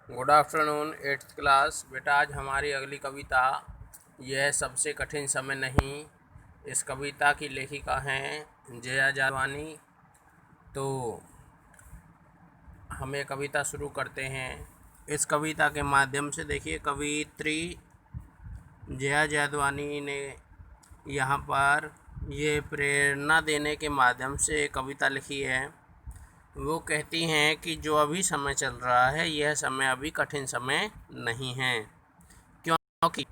Good afternoon eighth class. बेटा आज हमारी अगली कविता यह सबसे कठिन समय नहीं। इस कविता की लेखिका हैं जया जादवानी। तो हम ये कविता शुरू करते हैं। इस कविता के माध्यम से देखिए कवित्री जया जादवानी ने यहाँ पर ये प्रेरणा देने के माध्यम से कविता लिखी है। वो कहती हैं कि जो अभी समय चल रहा है यह समय अभी कठिन समय नहीं है, क्योंकि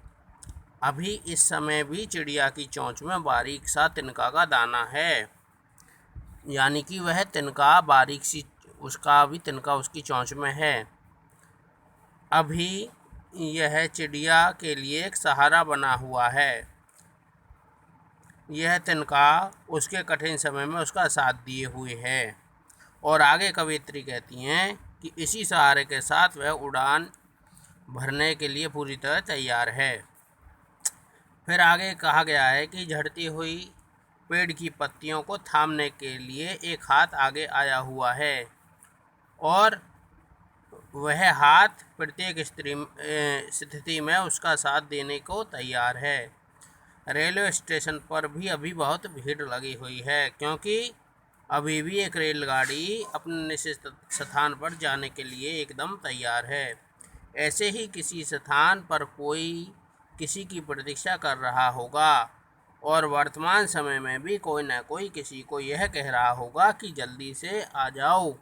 अभी इस समय भी चिड़िया की चोंच में बारीक सा तिनका का दाना है। यानी कि वह तिनका बारीक सी, उसका भी तिनका उसकी चोंच में है। अभी यह चिड़िया के लिए एक सहारा बना हुआ है। यह तिनका उसके कठिन समय में उसका साथ दिए हुए है। और आगे कवित्री कहती हैं कि इसी सहारे के साथ वह उड़ान भरने के लिए पूरी तरह तैयार है। फिर आगे कहा गया है कि झड़ती हुई पेड़ की पत्तियों को थामने के लिए एक हाथ आगे आया हुआ है और वह हाथ प्रत्येक स्थिति में उसका साथ देने को तैयार है। रेलवे स्टेशन पर भी अभी बहुत भीड़ लगी हुई है, क्योंकि अभी भी एक रेलगाड़ी अपने निश्चित स्थान पर जाने के लिए एकदम तैयार है। ऐसे ही किसी स्थान पर कोई किसी की प्रतीक्षा कर रहा होगा और वर्तमान समय में भी कोई न कोई किसी को यह कह रहा होगा कि जल्दी से आ जाओ,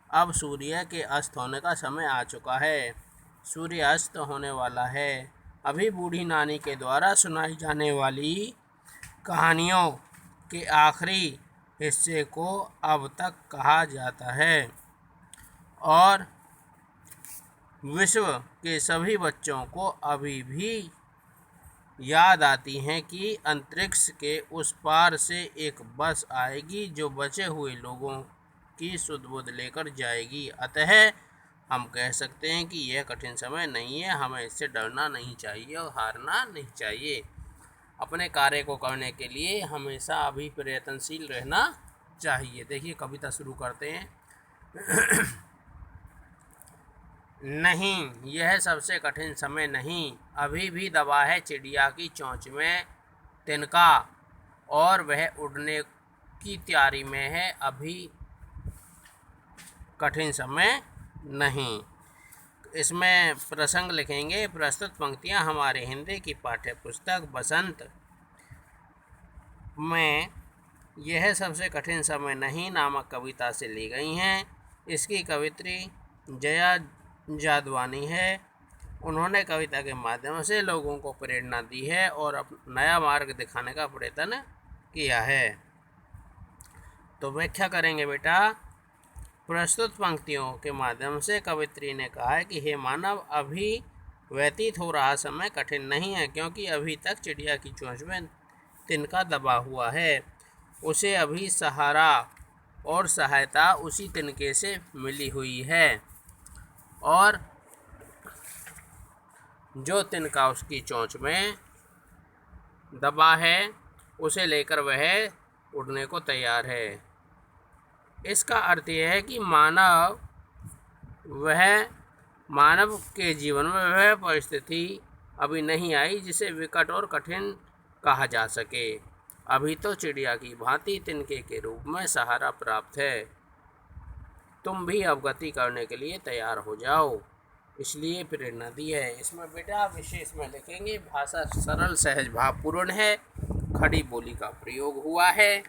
अब सूर्य के अस्त होने का समय आ चुका है, सूर्य अस्त होने वाला है। अभी बूढ़ी नानी के द्वारा सुनाई जाने वाली कहानियों के आखिरी हिस्से को अब तक कहा जाता है और विश्व के सभी बच्चों को अभी भी याद आती हैं कि अंतरिक्ष के उस पार से एक बस आएगी जो बचे हुए लोगों की सुध बुध लेकर जाएगी। अतः हम कह सकते हैं कि यह कठिन समय नहीं है, हमें इससे डरना नहीं चाहिए और हारना नहीं चाहिए। अपने कार्य को करने के लिए हमेशा अभी प्रयत्नशील रहना चाहिए। देखिए कविता शुरू करते हैं। नहीं, यह सबसे कठिन समय नहीं। अभी भी दबा है चिड़िया की चोंच में तिनका और वह उड़ने की तैयारी में है। अभी कठिन समय नहीं। इसमें प्रसंग लिखेंगे। प्रस्तुत पंक्तियां हमारे हिंदी की पाठ्य पुस्तक बसंत में यह सबसे कठिन समय नहीं नामक कविता से ली गई हैं। इसकी कवित्री जया जादवानी है। उन्होंने कविता के माध्यम से लोगों को प्रेरणा दी है और नया मार्ग दिखाने का प्रयत्न किया है। तो व्याख्या करेंगे बेटा। प्रस्तुत पंक्तियों के माध्यम से कवित्री ने कहा है कि हे मानव, अभी व्यतीत हो रहा समय कठिन नहीं है, क्योंकि अभी तक चिड़िया की चोंच में तिनका दबा हुआ है। उसे अभी सहारा और सहायता उसी तिनके से मिली हुई है और जो तिनका उसकी चोंच में दबा है उसे लेकर वह उड़ने को तैयार है। इसका अर्थ यह है कि मानव के जीवन में वह परिस्थिति अभी नहीं आई जिसे विकट और कठिन कहा जा सके। अभी तो चिड़िया की भांति तिनके के रूप में सहारा प्राप्त है। तुम भी अब गति करने के लिए तैयार हो जाओ, इसलिए प्रेरणा दी है। इसमें बेटा विशेष में लिखेंगे। भाषा सरल सहज भावपूर्ण है, खड़ी बोली का प्रयोग हुआ है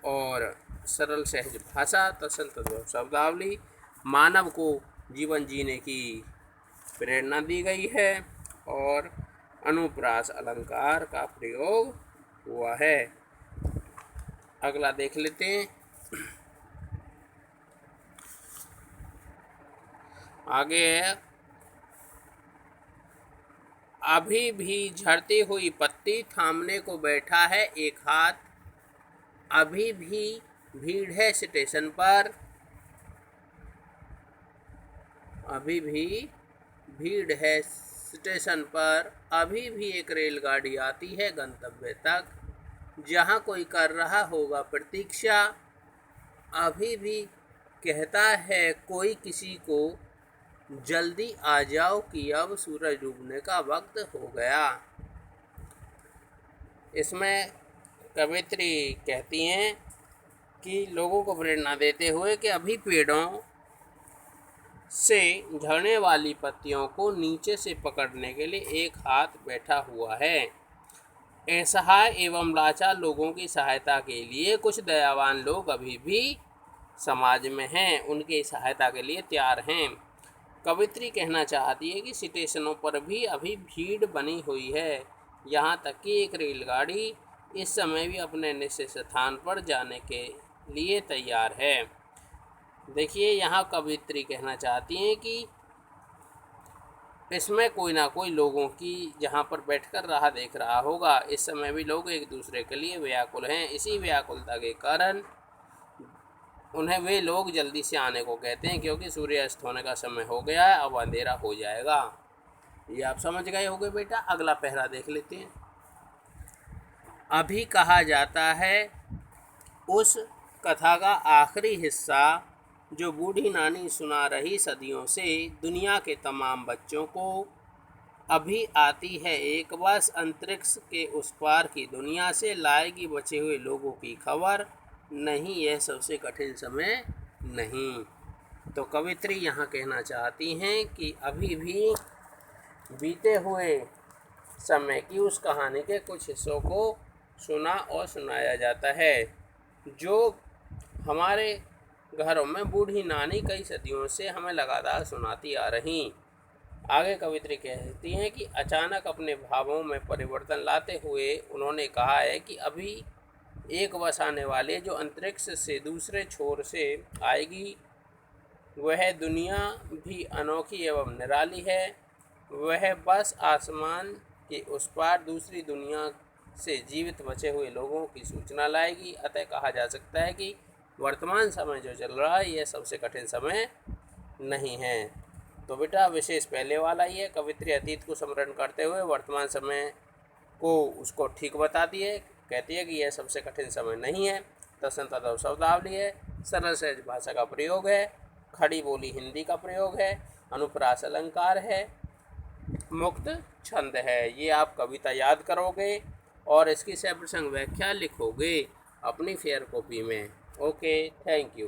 और सरल सहज भाषा तत्सम शब्दावली, मानव को जीवन जीने की प्रेरणा दी गई है और अनुप्रास अलंकार का प्रयोग हुआ है। अगला देख लेते हैं। आगे है, अभी भी झड़ती हुई पत्ती थामने को बैठा है एक हाथ। अभी भी भीड़ है स्टेशन पर। अभी भी भीड़ है स्टेशन पर। अभी भी एक रेलगाड़ी आती है गंतव्य तक, जहां कोई कर रहा होगा प्रतीक्षा। अभी भी कहता है कोई किसी को जल्दी आ जाओ कि अब सूरज डूबने का वक्त हो गया। इसमें कवित्री कहती हैं कि लोगों को प्रेरणा देते हुए कि अभी पेड़ों से झड़ने वाली पत्तियों को नीचे से पकड़ने के लिए एक हाथ बैठा हुआ है। असहाय एवं लाचार लोगों की सहायता के लिए कुछ दयावान लोग अभी भी समाज में हैं, उनकी सहायता के लिए तैयार हैं। कवित्री कहना चाहती है कि स्टेशनों पर भी अभी भीड़ बनी हुई है, यहाँ तक कि एक रेलगाड़ी इस समय भी अपने निश्चित स्थान पर जाने के लिए तैयार है। देखिए, यहाँ कवित्री कहना चाहती हैं कि इसमें कोई ना कोई लोगों की जहाँ पर बैठकर राह देख रहा होगा। इस समय भी लोग एक दूसरे के लिए व्याकुल हैं। इसी व्याकुलता के कारण उन्हें वे लोग जल्दी से आने को कहते हैं, क्योंकि सूर्यास्त होने का समय हो गया है, अब अंधेरा हो जाएगा। ये आप समझ गए होंगे बेटा। अगला पहरा देख लेते हैं। अभी कहा जाता है उस कथा का आखिरी हिस्सा जो बूढ़ी नानी सुना रही सदियों से दुनिया के तमाम बच्चों को। अभी आती है एक बस अंतरिक्ष के उस पार की दुनिया से, लाएगी बचे हुए लोगों की खबर। नहीं, यह सबसे कठिन समय नहीं। तो कवित्री यहाँ कहना चाहती हैं कि अभी भी बीते हुए समय की उस कहानी के कुछ हिस्सों को सुना और सुनाया जाता है, जो हमारे घरों में बूढ़ी नानी कई सदियों से हमें लगातार सुनाती आ रही। आगे कवित्री कहती हैं कि अचानक अपने भावों में परिवर्तन लाते हुए उन्होंने कहा है कि अभी एक बस आने वाली जो अंतरिक्ष से दूसरे छोर से आएगी। वह दुनिया भी अनोखी एवं निराली है। वह बस आसमान के उस पार दूसरी दुनिया से जीवित बचे हुए लोगों की सूचना लाएगी। अतः कहा जा सकता है कि वर्तमान समय जो चल रहा है यह सबसे कठिन समय नहीं है। तो बेटा विशेष पहले वाला ही है। कवित्री अतीत को स्मरण करते हुए वर्तमान समय को उसको ठीक बताती है, कहती है कि यह सबसे कठिन समय नहीं है। तत्सम तद्भव शब्दावली है, सरल सहज भाषा का प्रयोग है, खड़ी बोली हिंदी का प्रयोग है, अनुप्रास अलंकार है, मुक्त छंद है। ये आप कविता याद करोगे और इसकी सह प्रसंग व्याख्या लिखोगे अपनी फेयर कॉपी में। Okay, thank you.